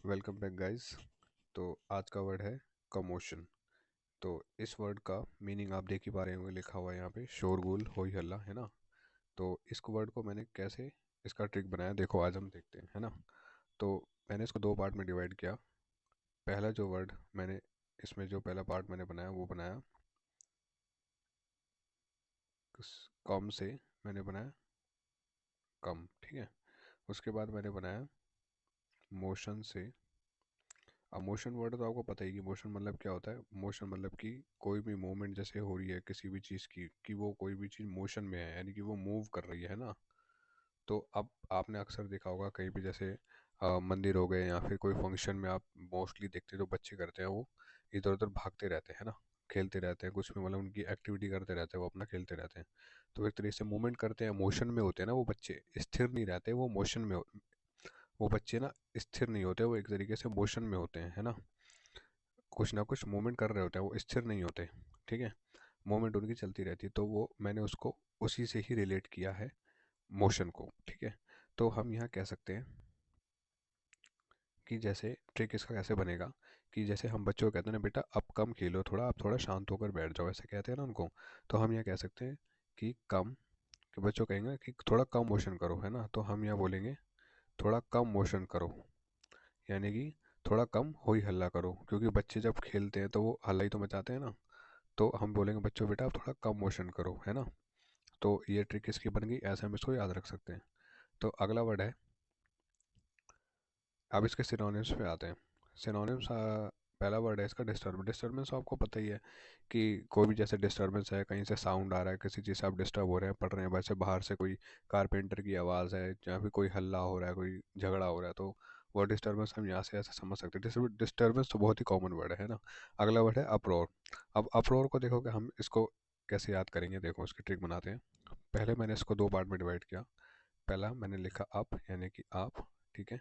Welcome back guys. तो आज का वर्ड है कमोशन। तो इस वर्ड का मीनिंग आप देख ही पा रहे होंगे, लिखा हुआ है यहाँ पे शोरगुल होई हल्ला, है ना। तो इस वर्ड को मैंने कैसे इसका ट्रिक बनाया, देखो आज हम देखते हैं, है ना। तो मैंने इसको दो पार्ट में डिवाइड किया। पहला जो वर्ड मैंने इसमें जो पहला पार्ट मैंने बनाया वो बनाया कम से, मैंने बनाया कम, ठीक है। उसके बाद मैंने बनाया मोशन से। अब मोशन वर्ड तो आपको पता ही कि मोशन मतलब क्या होता है। मोशन मतलब कि कोई भी मूवमेंट जैसे हो रही है किसी भी चीज़ की, कि वो कोई भी चीज़ मोशन में है, यानी कि वो मूव कर रही है ना। तो अब आपने अक्सर देखा होगा कहीं भी, जैसे मंदिर हो गए या फिर कोई फंक्शन में आप मोस्टली देखते हैं जो बच्चे करते हैं, वो इधर उधर भागते रहते हैं ना, खेलते रहते हैं, कुछ भी मतलब उनकी एक्टिविटी करते रहते हैं, वो अपना खेलते रहते हैं। तो एक तरीके से मूवमेंट करते हैं, मोशन में होते हैं ना वो बच्चे, स्थिर नहीं रहते वो मोशन में वो बच्चे ना स्थिर नहीं होते, वो एक तरीके से मोशन में होते हैं, है ना। कुछ ना कुछ मूवमेंट कर रहे होते हैं, वो स्थिर नहीं होते, ठीक है। मूवमेंट उनकी चलती रहती है, तो वो मैंने उसको उसी से ही रिलेट किया है, मोशन को, ठीक है। तो हम यहाँ कह सकते हैं कि जैसे ट्रिक इसका कैसे बनेगा, कि जैसे हम बच्चों को कहते हैं ना, बेटा अब कम खेलो, थोड़ा आप थोड़ा शांत होकर बैठ जाओ, ऐसे कहते हैं ना उनको। तो हम यहाँ कह सकते हैं कि कम, कि बच्चों कहेंगे कि थोड़ा कम मोशन करो, है ना। तो हम यहाँ बोलेंगे थोड़ा कम मोशन करो, यानी कि थोड़ा कम हो ही हल्ला करो, क्योंकि बच्चे जब खेलते हैं तो वो हल्ला ही तो मचाते हैं ना। तो हम बोलेंगे बच्चों बेटा आप थोड़ा कम मोशन करो, है ना। तो ये ट्रिक इसकी बन गई, ऐसे हम इसको याद रख सकते हैं। तो अगला वर्ड है, अब इसके सिनोनिम्स पे आते हैं। सिनोनिम्स, पहला वर्ड है इसका डिस्टर्बेंस आपको पता ही है कि कोई भी जैसे डिस्टर्बेंस है, कहीं से साउंड आ रहा है, किसी चीज़ से आप डिस्टर्ब हो रहे हैं, पढ़ रहे हैं, वैसे बाहर से कोई कारपेंटर की आवाज़ है या फिर कोई हल्ला हो रहा है, कोई झगड़ा हो रहा है, तो वो डिस्टर्बेंस हम यहाँ से ऐसे समझ सकते हैं। डिस्टर्बेंस तो बहुत ही कॉमन वर्ड है ना। अगला वर्ड है अप्रोर। अब अप्रोर को देखो कि हम इसको कैसे याद करेंगे, देखो इसकी ट्रिक बनाते हैं। पहले मैंने इसको दो पार्ट में डिवाइड किया। पहला मैंने लिखा अप, यानी कि आप, ठीक है।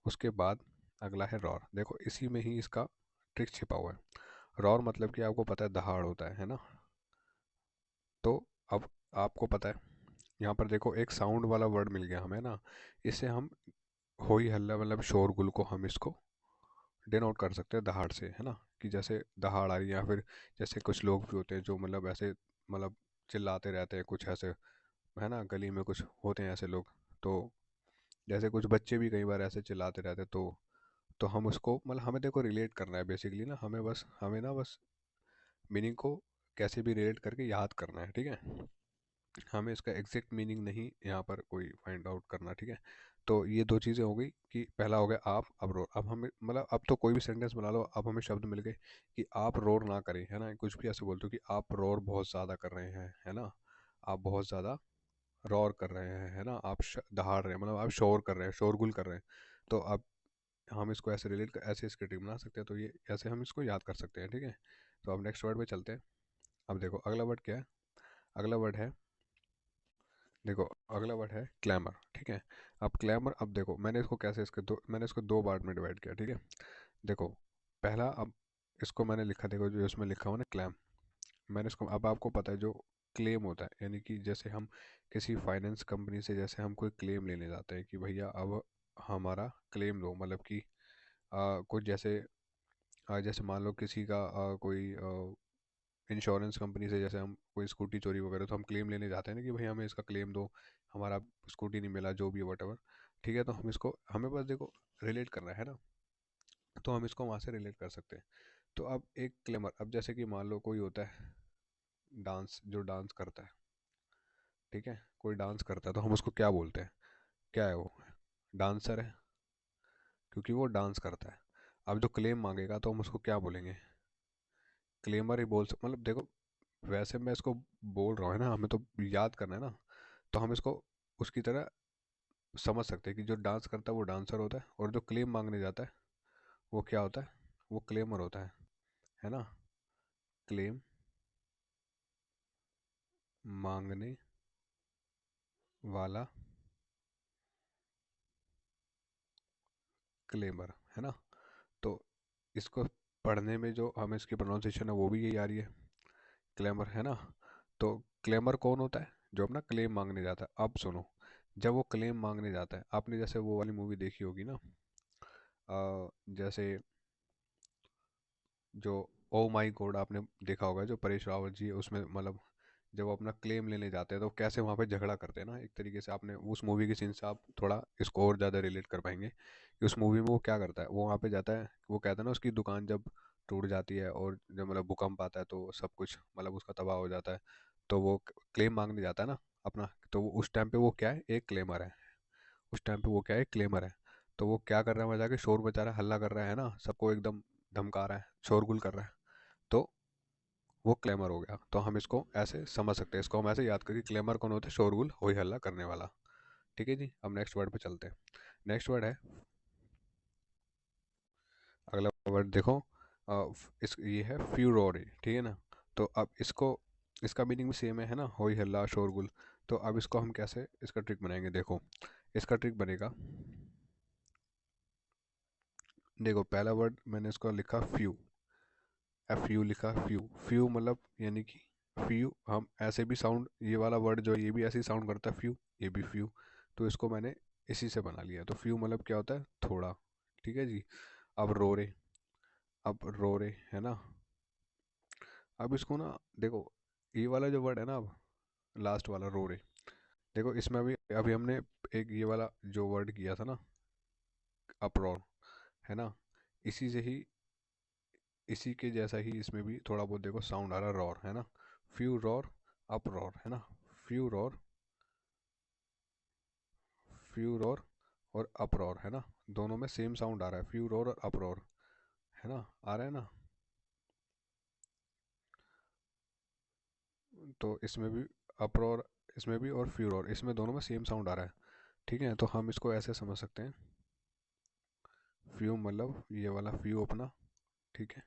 उसके बाद अगला है रॉर। देखो इसी में ही इसका ट्रिक छिपा हुआ है। रॉर मतलब कि आपको पता है दहाड़ होता है ना। तो अब आपको पता है, यहाँ पर देखो एक साउंड वाला वर्ड मिल गया हमें ना। इससे हम होई हल्ला मतलब शोरगुल को हम इसको डिनोट कर सकते हैं दहाड़ से, है ना। कि जैसे दहाड़ आ रही है, या फिर जैसे कुछ लोग भी होते हैं जो मतलब ऐसे मतलब चिल्लाते रहते हैं कुछ ऐसे, है ना, गली में कुछ होते हैं ऐसे लोग। तो जैसे कुछ बच्चे भी कई बार ऐसे चिल्लाते रहते हैं, तो हम उसको मतलब हमें देखो रिलेट करना है बेसिकली ना, हमें ना बस मीनिंग को कैसे भी रिलेट करके याद करना है, ठीक है। हमें इसका एग्जैक्ट मीनिंग नहीं यहाँ पर कोई फाइंड आउट करना, ठीक है। तो ये दो चीज़ें हो गई, कि पहला हो गया आप, अब रोर। अब हमें मतलब अब तो कोई भी सेंटेंस बना लो, अब हमें शब्द मिल गए कि आप रोर ना करें, है ना। कुछ भी ऐसे बोलते हो कि आप रोर बहुत ज़्यादा कर रहे हैं, है ना। आप बहुत ज़्यादा रोर कर रहे हैं, है ना। आप दहाड़ रहे हैं, मतलब आप शोर कर रहे हैं, शोरगुल कर रहे हैं। तो अब हम इसको ऐसे रिलेट कर, ऐसे स्क्रिप्टिंग बना सकते हैं, तो ये ऐसे हम इसको याद कर सकते हैं, ठीक है। तो अब नेक्स्ट वर्ड पे चलते हैं। अब देखो अगला वर्ड क्या है। अगला वर्ड है, देखो अगला वर्ड है क्लैमर, ठीक है। अब क्लैमर, अब देखो मैंने इसको कैसे, मैंने इसको दो पार्ट में डिवाइड किया, ठीक है। देखो पहला, अब इसको मैंने लिखा, देखो जो इसमें लिखा हुआ ना क्लैम, मैंने इसको, अब आपको पता है जो क्लेम होता है, यानी कि जैसे हम किसी फाइनेंस कंपनी से जैसे हम कोई क्लेम लेने जाते हैं कि भैया अब हमारा क्लेम लो, मतलब कि कुछ जैसे जैसे मान लो किसी का कोई इंश्योरेंस कंपनी से जैसे हम कोई स्कूटी चोरी वगैरह, तो हम क्लेम लेने जाते हैं ना कि भाई हमें इसका क्लेम दो, हमारा स्कूटी नहीं मिला, जो भी है वट, ठीक है। तो हम इसको, हमें बस देखो रिलेट करना है ना, तो हम इसको वहाँ से रिलेट कर सकते हैं। तो अब एक क्लेमर, अब जैसे कि मान लो कोई होता है डांस, जो डांस करता है, ठीक है, कोई डांस करता है, तो हम उसको क्या बोलते हैं, क्या है वो, डांसर है, क्योंकि वो डांस करता है। अब जो क्लेम मांगेगा तो हम उसको क्या बोलेंगे, क्लेमर ही बोल मतलब देखो, वैसे मैं इसको बोल रहा हूँ है ना, हमें तो याद करना है ना। तो हम इसको उसकी तरह समझ सकते हैं कि जो डांस करता है वो डांसर होता है, और जो क्लेम मांगने जाता है वो क्या होता है, वो क्लेमर होता है ना। क्लेम मांगने वाला क्लेमर, है ना। तो इसको पढ़ने में जो हमें इसकी प्रोनाउंसिएशन है वो भी यही आ रही है, क्लेमर, है ना। तो क्लेमर कौन होता है, जो अपना क्लेम मांगने जाता है। अब सुनो, जब वो क्लेम मांगने जाता है, आपने जैसे वो वाली मूवी देखी होगी ना, जैसे जो ओ माई गॉड आपने देखा होगा, जो परेश रावल जी है उसमें, मतलब जब वो अपना क्लेम लेने जाते हैं तो कैसे वहाँ पे झगड़ा करते हैं ना, एक तरीके से आपने उस मूवी के सीन से आप थोड़ा इसको और ज़्यादा रिलेट कर पाएंगे कि उस मूवी में वो क्या करता है। वो वहाँ पे जाता है, वो कहता है ना उसकी दुकान जब टूट जाती है और जब मतलब भूकंप आता है तो सब कुछ मतलब उसका तबाह हो जाता है, तो वो क्लेम मांगने जाता है ना अपना। तो उस टाइम पे वो क्या है, एक क्लेमर है। उस टाइम पे वो क्या है, क्लेमर है। तो वो क्या कर रहा है, वहाँ जाके शोर मचा रहा है, हल्ला कर रहा है ना, सबको एकदम धमका रहा है, शोरगुल कर रहा है। तो वो क्लेमर हो गया। तो हम इसको ऐसे समझ सकते हैं, इसको हम ऐसे याद करें, क्लेमर कौन होता है, शोरगुल होई हल्ला करने वाला। ठीक है जी, अब नेक्स्ट वर्ड पे चलते हैं। नेक्स्ट वर्ड है, अगला वर्ड देखो, इस ये है फ्यूरोरी, ठीक है ना। तो अब इसको, इसका मीनिंग भी सेम है ना, होई हल्ला शोरगुल। तो अब इसको हम कैसे इसका ट्रिक बनाएंगे, देखो इसका ट्रिक बनेगा। देखो पहला वर्ड मैंने इसको लिखा फ्यू, एफ यू लिखा, फ्यू। फ्यू मतलब यानी कि फ्यू, हम ऐसे भी साउंड, ये वाला वर्ड जो है ये भी ऐसे ही साउंड करता है फ्यू, ये भी फ्यू। तो इसको मैंने इसी से बना लिया। तो फ्यू मतलब क्या होता है, थोड़ा। ठीक है जी। अब रोरे, अब रोरे है ना। अब इसको ना देखो, ये वाला जो वर्ड है ना, अब लास्ट वाला रोरे, देखो इसमें अभी अभी हमने एक ये वाला जो वर्ड किया था ना, अप्रोर, है ना, इसी से ही, इसी के जैसा ही इसमें भी थोड़ा बहुत देखो साउंड आ रहा है, रॉर है ना। फ्यू रॉर, अप रॉर है ना। फ्यू रॉर, फ्यू रॉर और अप रॉर है ना। दोनों में सेम साउंड आ रहा है, फ्यू रॉर और अप रॉर, है ना, आ रहा है ना। तो इसमें भी अप रॉर, इसमें भी, और फ्यू रॉर, इसमें दोनों में सेम साउंड आ रहा है। ठीक है, तो हम इसको ऐसे समझ सकते हैं, फ्यू मतलब ये वाला फ्यू अपना, ठीक है,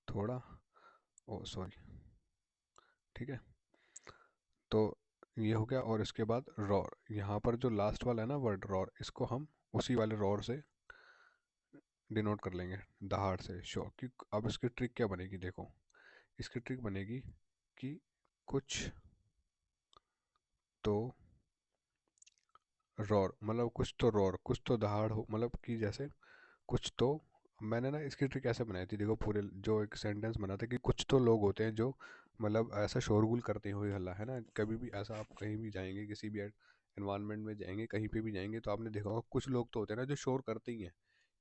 थोड़ा, ओ सॉरी, ठीक है। तो ये हो गया, और इसके बाद रॉर, यहाँ पर जो लास्ट वाला है ना वर्ड रॉर, इसको हम उसी वाले रॉर से डिनोट कर लेंगे, दहाड़ से, शो कि। अब इसकी ट्रिक क्या बनेगी, देखो इसकी ट्रिक बनेगी कि कुछ तो रॉर, मतलब कुछ तो रॉर, कुछ तो दहाड़ हो, मतलब कि जैसे कुछ तो, मैंने ना इसकी ट्रिक ऐसे बनाई थी, देखो पूरे जो एक सेंटेंस बना था कि कुछ तो लोग होते हैं जो मतलब ऐसा शोरगुल करते हुए हल्ला, है ना। कभी भी ऐसा आप कहीं भी जाएंगे, किसी भी एनवायरनमेंट में जाएंगे, कहीं पे भी जाएंगे, तो आपने देखा होगा कुछ लोग तो होते हैं ना जो शोर करते ही हैं।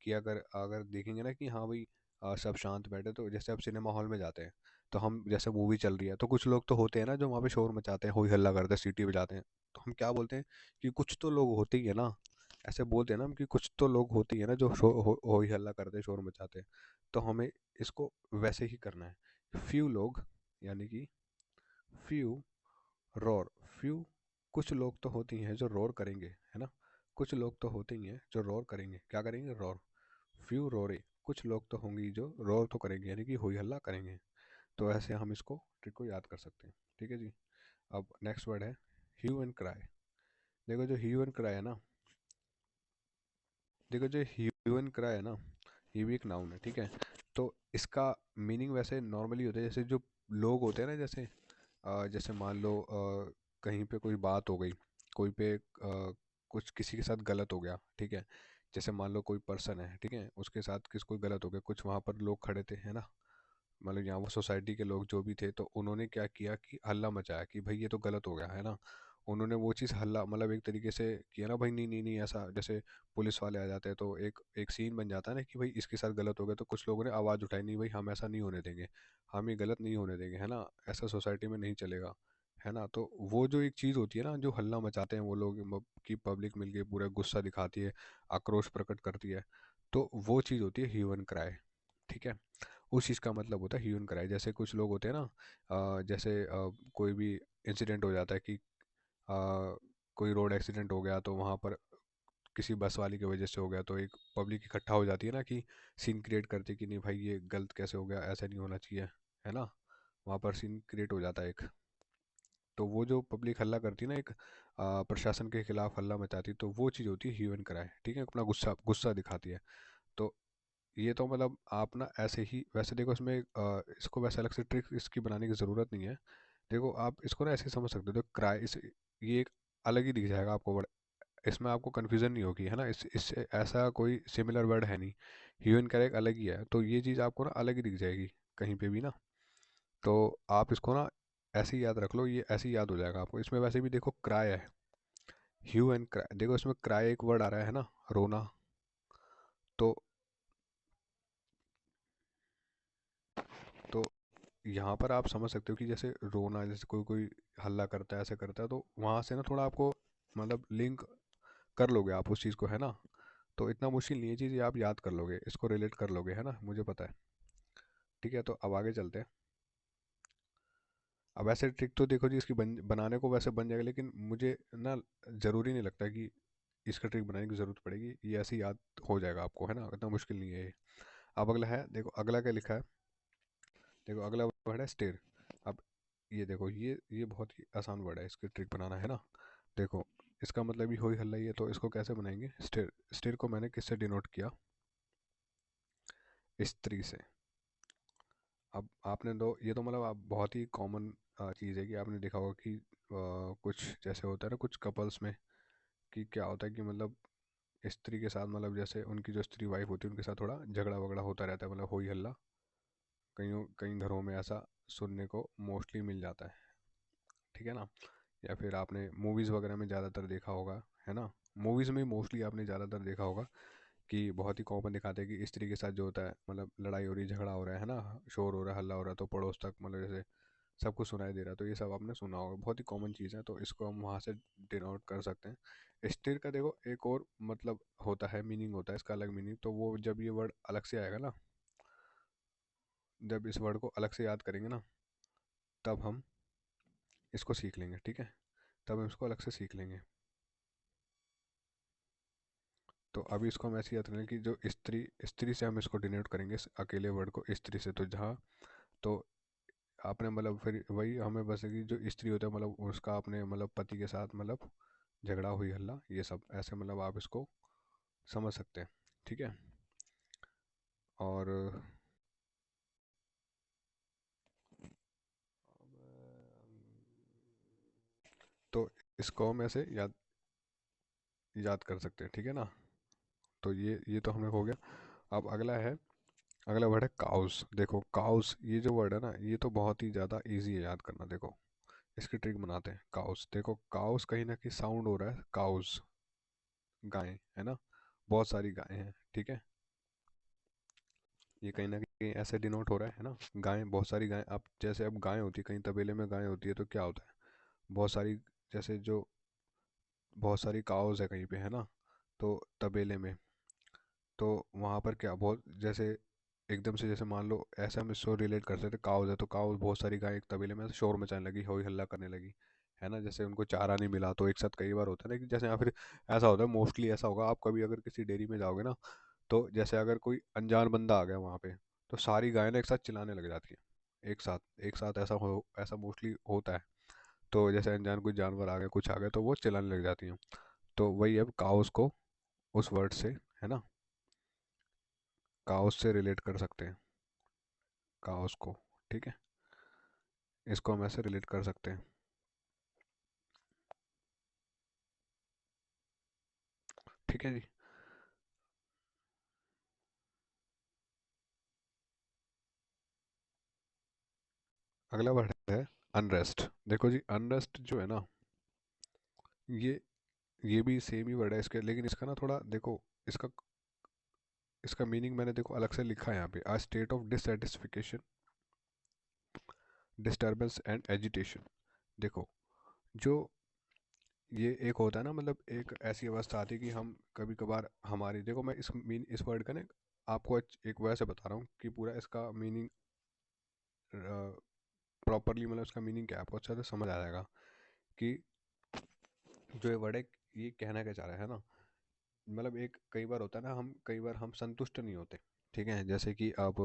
कि अगर अगर देखेंगे ना कि हाँ भाई, सब शांत बैठे, तो जैसे आप सिनेमा हॉल में जाते हैं, तो हम जैसे मूवी चल रही है तो कुछ लोग तो होते हैं ना जो वहाँ पे शोर मचाते हैं, होई हल्ला करते हैं, सीटी बजाते हैं। तो हम क्या बोलते हैं कि कुछ तो लोग होते ही है ना, ऐसे बोलते हैं ना हम कि कुछ तो लोग होते ही है ना जो हो ही हल्ला करते हैं, शोर मचाते हैं। तो हमें इसको वैसे ही करना है, फ्यू लोग, यानी कि फ्यू रोर, फ्यू कुछ लोग तो होते ही हैं जो रोर करेंगे, है ना। कुछ लोग तो होते ही हैं जो रोर करेंगे, क्या करेंगे, रोर। फ्यू रोरे, कुछ लोग तो होंगे जो रोर तो करेंगे, यानी कि होई हल्ला करेंगे। तो ऐसे हम इसको ट्रिक को याद कर सकते हैं। ठीक है जी। अब नेक्स्ट वर्ड है ह्यू एंड क्राई। देखो जो ह्यू एंड क्राई है ना, देखो जो ह्यू एंड क्राई है ना, ये भी एक नाउन है, ठीक है। तो इसका मीनिंग वैसे नॉर्मली होता है, जैसे जो लोग होते हैं ना, जैसे जैसे मान लो कहीं पे कोई बात हो गई, कोई पे कुछ किसी के साथ गलत हो गया, ठीक है। जैसे मान लो कोई पर्सन है, ठीक है, उसके साथ किस कोई गलत हो गया, कुछ वहाँ पर लोग खड़े थे, है ना, मतलब यहाँ वो सोसाइटी के लोग जो भी थे, तो उन्होंने क्या किया कि हल्ला मचाया कि भाई ये तो गलत हो गया, है ना। उन्होंने वो चीज़ हल्ला मतलब एक तरीके से किया ना, भाई नहीं नहीं नहीं ऐसा, जैसे पुलिस वाले आ जाते हैं तो एक एक सीन बन जाता है ना कि भाई इसके साथ गलत हो गया, तो कुछ लोगों ने आवाज़ उठाई, नहीं भाई हम ऐसा नहीं होने देंगे, हम ये गलत नहीं होने देंगे, है ना, ऐसा सोसाइटी में नहीं चलेगा, है ना। तो वो जो एक चीज़ होती है ना, जो हल्ला मचाते हैं वो लोग, कि पब्लिक मिलके पूरा गुस्सा दिखाती है, आक्रोश प्रकट करती है, तो वो चीज़ होती है ह्यूमन क्राई। ठीक है, उस चीज़ का मतलब होता है ह्यू एंड क्राई। जैसे कुछ लोग होते हैं ना, जैसे कोई भी इंसिडेंट हो जाता है कि कोई रोड एक्सीडेंट हो गया, तो वहाँ पर किसी बस वाले की वजह से हो गया, तो एक पब्लिक इकट्ठा हो जाती है ना कि सीन क्रिएट करती है कि नहीं भाई ये गलत कैसे हो गया, ऐसा नहीं होना चाहिए, है ना। वहाँ पर सीन क्रिएट हो जाता है एक। तो वो जो पब्लिक हल्ला करती है ना, एक प्रशासन के खिलाफ हल्ला मचाती है, तो वो चीज़ होती है ह्यू एंड क्राई, ठीक है, अपना गुस्सा गुस्सा दिखाती है। तो ये तो मतलब आप ना ऐसे ही, वैसे देखो इसमें इसको वैसे अलग से ट्रिक इसकी बनाने की ज़रूरत नहीं है। देखो आप इसको ना ऐसे समझ सकते हो, तो क्राई इस, ये एक अलग ही दिख जाएगा आपको वर्ड, इसमें आपको कन्फ्यूज़न नहीं होगी, है ना। इससे ऐसा कोई सिमिलर वर्ड है नहीं। ह्यू एंड क्राई अलग ही है, तो ये चीज़ आपको ना अलग ही दिख जाएगी कहीं पे भी ना। तो आप इसको ना ऐसे ही याद रख लो, ये ऐसे ही याद हो जाएगा आपको। इसमें वैसे भी देखो क्राई है, ह्यू एंड क्राई, देखो इसमें क्राई एक वर्ड आ रहा है ना, रोना। तो तो यहाँ पर आप समझ सकते हो कि जैसे रोना, जैसे कोई कोई हल्ला करता है, ऐसे करता है, तो वहाँ से ना थोड़ा आपको मतलब लिंक कर लोगे आप उस चीज़ को, है ना। तो इतना मुश्किल नहीं है चीज़, ये आप याद कर लोगे, इसको रिलेट कर लोगे, है ना, मुझे पता है। ठीक है, तो अब आगे चलते हैं। अब ऐसे ट्रिक तो देखो जी, इसकी बनाने को वैसे बन जाएगा, लेकिन मुझे ना ज़रूरी नहीं लगता कि इसका ट्रिक बनाने की ज़रूरत पड़ेगी, ये ऐसे ही याद हो जाएगा आपको, है ना, इतना मुश्किल नहीं है ये। अब अगला है, देखो अगला क्या लिखा है। देखो अगला वर्ड है स्टेर। अब ये देखो, ये बहुत ही आसान वर्ड है, इसकी ट्रिक बनाना, है ना। देखो इसका मतलब ही होई हल्ला ही है, तो इसको कैसे बनाएंगे। स्टेर, स्टेर को मैंने किससे डिनोट किया, स्त्री से। अब आपने दो, ये तो मतलब आप बहुत ही कॉमन चीज़ है कि आपने देखा होगा कि कुछ जैसे होता है ना कुछ कपल्स में, कि क्या होता है कि मतलब स्त्री के साथ मतलब जैसे उनकी जो स्त्री वाइफ होती है उनके साथ थोड़ा झगड़ा वगड़ा होता रहता है, मतलब होई हल्ला। कईयों कई घरों में ऐसा सुनने को मोस्टली मिल जाता है, ठीक है ना। या फिर आपने मूवीज़ वगैरह में ज़्यादातर देखा होगा, है ना। मूवीज़ में मोस्टली आपने ज़्यादातर देखा होगा कि बहुत ही कॉमन दिखाते हैं कि स्त्री के साथ जो होता है, मतलब लड़ाई हो रही, झगड़ा हो रहा है ना, शोर हो रहा है, हल्ला हो रहा है, तो पड़ोस तक मतलब जैसे सब कुछ सुनाई दे रहा है, तो ये सब आपने सुना होगा, बहुत ही कॉमन चीज़ है, तो इसको हम वहाँ से डिनोट कर सकते हैं। स्थिर का देखो एक और मतलब होता है, मीनिंग होता है इसका, अलग मीनिंग, तो वो जब ये वर्ड अलग से आएगा ना, जब इस वर्ड को अलग से याद करेंगे ना, तब हम इसको सीख लेंगे, ठीक है। तब हम इसको अलग से सीख लेंगे। तो अभी इसको हम ऐसे याद करेंगे कि जो स्त्री, स्त्री से हम इसको डिनोट करेंगे, इस अकेले वर्ड को स्त्री से, तो जहाँ, तो आपने मतलब फिर वही हमें बस है कि जो स्त्री होता है मतलब उसका अपने मतलब पति के साथ मतलब झगड़ा हुई हल्ला, ये सब ऐसे मतलब आप इसको समझ सकते हैं, ठीक है। और तो इसको हम ऐसे याद याद कर सकते हैं, ठीक है ना। तो ये तो हमें हो गया। अब अगला है, अगला वर्ड है काउस। देखो काउस, ये जो वर्ड है ना, ये तो बहुत ही ज़्यादा इजी है याद करना। देखो इसकी ट्रिक बनाते हैं। काउस, देखो काउस कहीं ना कहीं साउंड हो रहा है, काउस गाय, है ना, बहुत सारी गायें हैं, ठीक है। ये कहीं ना कहीं ऐसे डिनोट हो रहा है ना, गायें, बहुत सारी गायें। अब जैसे अब गाय होती है कहीं तबेले में, गाय होती है तो क्या होता है, बहुत सारी, जैसे जो बहुत सारी काउस है कहीं पे, है ना, तो तबेले में, तो वहाँ पर क्या बहुत जैसे एकदम से, जैसे मान लो ऐसे हम इसको रिलेट कर सकते, काउस है तो काउस, बहुत सारी गाय एक तबेले में शोर मचाने लगी, होई हल्ला करने लगी, है ना, जैसे उनको चारा नहीं मिला, तो एक साथ कई बार होता है ना कि जैसे, या फिर ऐसा होता है, मोस्टली ऐसा होगा, आप कभी अगर किसी डेयरी में जाओगे ना, तो जैसे अगर कोई अनजान बंदा आ गया वहाँ पे, तो सारी गायें ना एक साथ चिल्लाने लग जाती हैं, एक साथ ऐसा मोस्टली होता है। तो जैसे अनजान कोई जानवर आ गया, कुछ आ गया, तो वो चिल्लाने लग जाती हैं। तो वही अब काउस को उस वर्ड से, है ना, काउस से रिलेट कर सकते हैं, काउस को, ठीक है, इसको हम ऐसे रिलेट कर सकते हैं, ठीक है जी। अगला वर्ड है अनरेस्ट। देखो जी अनरेस्ट जो है ना, ये ये भी सेम ही वर्ड है इसके, लेकिन इसका ना थोड़ा देखो, इसका इसका मीनिंग मैंने देखो अलग से लिखा है यहाँ पे, a state of dissatisfaction, disturbance and agitation. देखो जो ये एक होता है ना, मतलब एक ऐसी अवस्था आती है कि हम कभी कभार हमारी, देखो मैं इस वर्ड का ना आपको एक वैसे बता रहा हूँ कि पूरा इसका मीनिंग प्रॉपरली, मतलब इसका मीनिंग क्या है आपको अच्छे से समझ आ जाएगा कि जो ये वर्ड है ये कहना क्या चाह रहा है ना। मतलब एक कई बार होता है ना, हम कई बार हम संतुष्ट नहीं होते, ठीक है, जैसे कि अब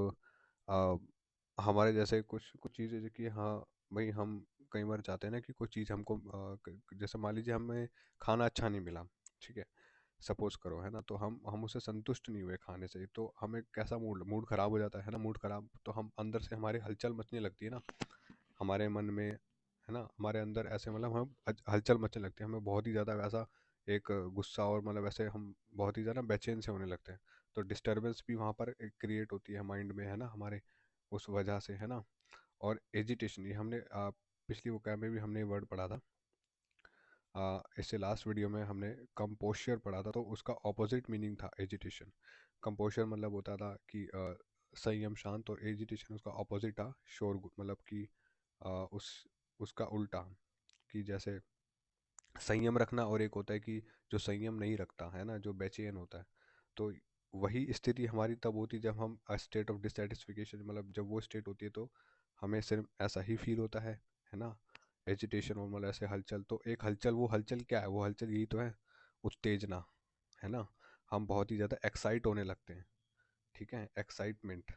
हमारे जैसे कुछ कुछ चीज़ें जो कि हाँ भाई, हम कई बार चाहते हैं ना कि कोई चीज़ हमको जैसे मान लीजिए हमें खाना अच्छा नहीं मिला, ठीक है, सपोज करो, है ना, तो हम उससे संतुष्ट नहीं हुए खाने से, तो हमें कैसा मूड मूड खराब हो जाता है ना, मूड खराब, तो हम अंदर से हमारी हलचल मचने लगती है ना, हमारे मन में, है ना, हमारे अंदर ऐसे मतलब हम हलचल मचने लगती है, हमें बहुत ही ज़्यादा वैसा एक गुस्सा, और मतलब ऐसे हम बहुत ही ज़्यादा बेचैन से होने लगते हैं। तो डिस्टर्बेंस भी वहाँ पर क्रिएट होती है माइंड में, है ना, हमारे उस वजह से, है ना। और एजिटेशन, ये हमने पिछली वो कैब में भी हमने वर्ड पढ़ा था। इससे लास्ट वीडियो में हमने कंपोस्चर पढ़ा था, तो उसका ऑपोजिट मीनिंग था एजिटेशन। कंपोस्चर मतलब होता था कि संयम शांत, और एजिटेशन उसका ऑपोजिट था शोरगुल, मतलब कि उस उसका उल्टा, कि जैसे संयम रखना, और एक होता है कि जो संयम नहीं रखता है ना, जो बेचैन होता है। तो वही स्थिति हमारी तब होती है जब हम स्टेट ऑफ डिससेटिस्फिकेशन, मतलब जब वो स्टेट होती है तो हमें सिर्फ ऐसा ही फील होता है ना। एजिटेशन और मतलब ऐसे हलचल, तो एक हलचल, वो हलचल क्या है, वो हलचल यही तो है, उत्तेजना, है ना। हम बहुत ही ज़्यादा एक्साइट होने लगते हैं, ठीक है, एक्साइटमेंट।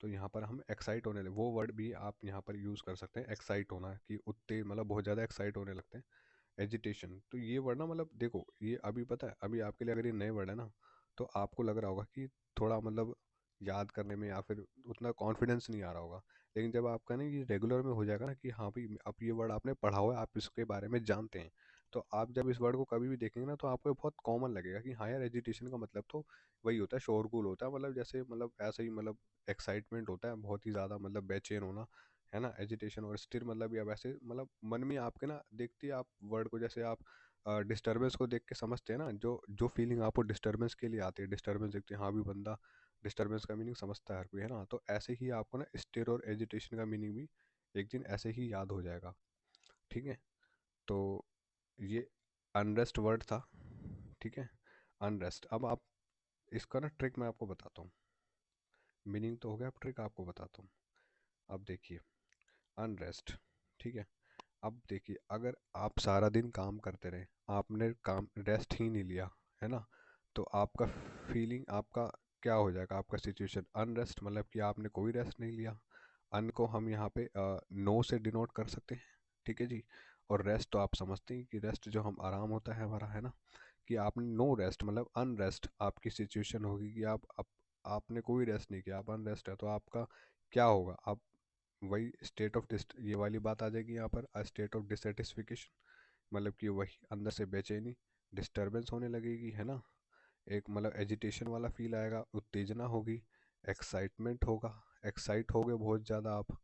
तो यहाँ पर हम एक्साइट होने लगे, वो वर्ड भी आप यहाँ पर यूज़ कर सकते हैं, एक्साइट होना, कि उत्ते मतलब बहुत ज़्यादा एक्साइट होने लगते हैं। एजिटेशन, तो ये वर्ड ना, मतलब देखो ये अभी पता है, अभी आपके लिए अगर ये नए वर्ड है ना, तो आपको लग रहा होगा कि थोड़ा मतलब याद करने में या फिर उतना कॉन्फिडेंस नहीं आ रहा होगा। लेकिन जब आपका ना ये रेगुलर में हो जाएगा ना, कि हाँ भाई अब ये वर्ड आपने पढ़ा हुआ है, आप इसके बारे में जानते हैं, तो आप जब इस वर्ड को कभी भी देखेंगे ना, तो आपको ये बहुत कॉमन लगेगा कि हाँ यार, एजिटेशन का मतलब तो वही होता है, शोरगुल होता है, मतलब जैसे मतलब ऐसे ही मतलब एक्साइटमेंट होता है, बहुत ही ज़्यादा मतलब बेचैन होना, है ना, एजिटेशन। और स्टिर मतलब या वैसे मतलब मन में आपके ना, देखती है आप वर्ड को, जैसे आप डिस्टर्बेंस को देख के समझते हैं ना, जो जो फीलिंग आपको डिस्टर्बेंस के लिए आती है, डिस्टर्बेंस देखते हैं हाँ भी बंदा डिस्टर्बेंस का मीनिंग समझता है हर कोई, है ना। तो ऐसे ही आपको ना स्टिर और एजिटेशन का मीनिंग भी एक दिन ऐसे ही याद हो जाएगा, ठीक है। तो ये अनरेस्ट वर्ड था, ठीक है, अनरेस्ट। अब आप इसका ना ट्रिक मैं आपको बताता हूँ, मीनिंग तो हो गया, अब ट्रिक आपको बताता हूँ। अब देखिए, अनरेस्ट, ठीक है। अब देखिए, अगर आप सारा दिन काम करते रहे, आपने काम रेस्ट ही नहीं लिया, है ना, तो आपका फीलिंग, आपका क्या हो जाएगा, आपका सिचुएशन अनरेस्ट, मतलब कि आपने कोई रेस्ट नहीं लिया। अन को हम यहाँ पे नो से डिनोट कर सकते हैं, ठीक है जी। और रेस्ट तो आप समझते हैं कि रेस्ट जो हम आराम होता है हमारा, है ना, कि आपने नो रेस्ट मतलब अनरेस्ट आपकी सिचुएशन होगी कि आपने कोई रेस्ट नहीं किया, आप अनरेस्ट है, तो आपका क्या होगा, आप वही स्टेट ऑफ डिस्ट, ये वाली बात आ जाएगी यहाँ पर, अ स्टेट ऑफ डिससेटिस्फिकेशन, मतलब कि वही अंदर से बेचैनी, डिस्टर्बेंस होने लगेगी, है ना। एक मतलब एजिटेशन वाला फील आएगा, उत्तेजना होगी, एक्साइटमेंट होगा, एक्साइट हो गए बहुत ज़्यादा आप,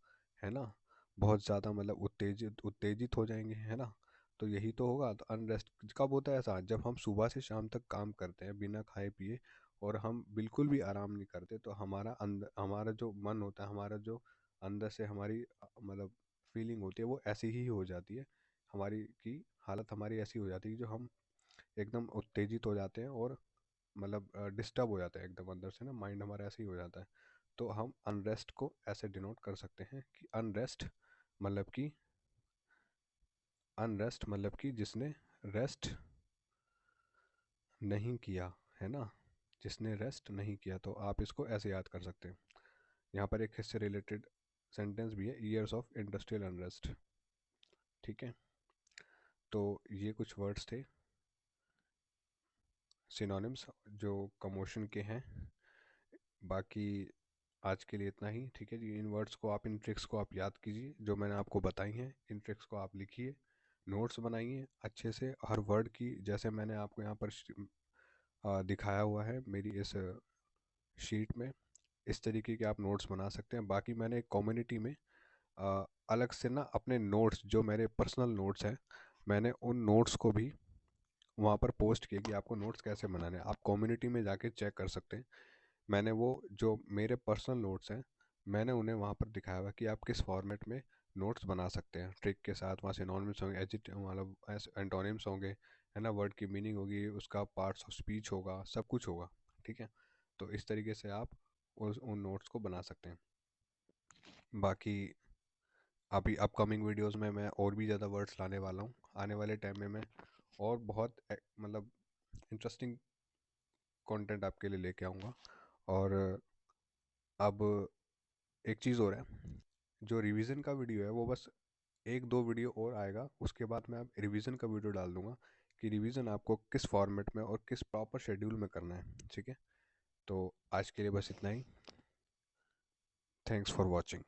है ना, बहुत ज़्यादा मतलब उत्तेजित उत्तेजित हो जाएंगे, है ना। तो यही तो होगा। तो अनरेस्ट कब होता है ऐसा, जब हम सुबह से शाम तक काम करते हैं बिना खाए पिए, और हम बिल्कुल भी आराम नहीं करते, तो हमारा अंदर, हमारा जो मन होता है, हमारा जो अंदर से हमारी मतलब फीलिंग होती है, वो ऐसी ही हो जाती है, हमारी की हालत हमारी ऐसी हो जाती है कि जो हम एकदम उत्तेजित हो जाते हैं, और मतलब डिस्टर्ब हो जाता है एकदम अंदर से ना, माइंड हमारा ऐसे ही हो जाता है। तो हम अनरेस्ट को ऐसे डिनोट कर सकते हैं कि अनरेस्ट मतलब कि, अनरेस्ट मतलब कि जिसने रेस्ट नहीं किया, है ना, जिसने रेस्ट नहीं किया। तो आप इसको ऐसे याद कर सकते हैं। यहाँ पर एक इससे रिलेटेड सेंटेंस भी है, ईयर्स ऑफ इंडस्ट्रियल अनरेस्ट, ठीक है। तो ये कुछ वर्ड्स थे सिनोनिम्स जो कमोशन के हैं। बाकी आज के लिए इतना ही, ठीक है जी। इन वर्ड्स को आप, इन ट्रिक्स को आप याद कीजिए जो मैंने आपको बताई हैं, इन ट्रिक्स को आप लिखिए, नोट्स बनाइए अच्छे से हर वर्ड की, जैसे मैंने आपको यहाँ पर दिखाया हुआ है मेरी इस शीट में। इस तरीके के आप नोट्स बना सकते हैं। बाकी मैंने एक कम्युनिटी में अलग से ना अपने नोट्स, जो मेरे पर्सनल नोट्स हैं, मैंने उन नोट्स को भी वहाँ पर पोस्ट किया कि आपको नोट्स कैसे बनाने हैं। आप कम्युनिटी में जाके चेक कर सकते हैं। मैंने वो जो मेरे पर्सनल नोट्स हैं, मैंने उन्हें वहाँ पर दिखाया हुआ कि आप किस फॉर्मेट में नोट्स बना सकते हैं ट्रिक के साथ। वहाँ से सिनोनिम्स होंगे, एजिट मतलब एंटोनिम्स होंगे, है ना, वर्ड की मीनिंग होगी, उसका पार्ट्स ऑफ स्पीच होगा, सब कुछ होगा, ठीक है। तो इस तरीके से आप उन नोट्स को बना सकते हैं। बाकी अभी अपकमिंग वीडियोस में मैं और भी ज़्यादा वर्ड्स लाने वाला हूँ। आने वाले टाइम में मैं और बहुत मतलब इंटरेस्टिंग कंटेंट आपके लिए लेके आऊँगा। और अब एक चीज़ और है, जो रिवीजन का वीडियो है वो बस एक दो वीडियो और आएगा, उसके बाद मैं अब रिवीजन का वीडियो डाल दूंगा कि रिवीजन आपको किस फॉर्मेट में और किस प्रॉपर शेड्यूल में करना है, ठीक है। तो आज के लिए बस इतना ही। Thanks for watching.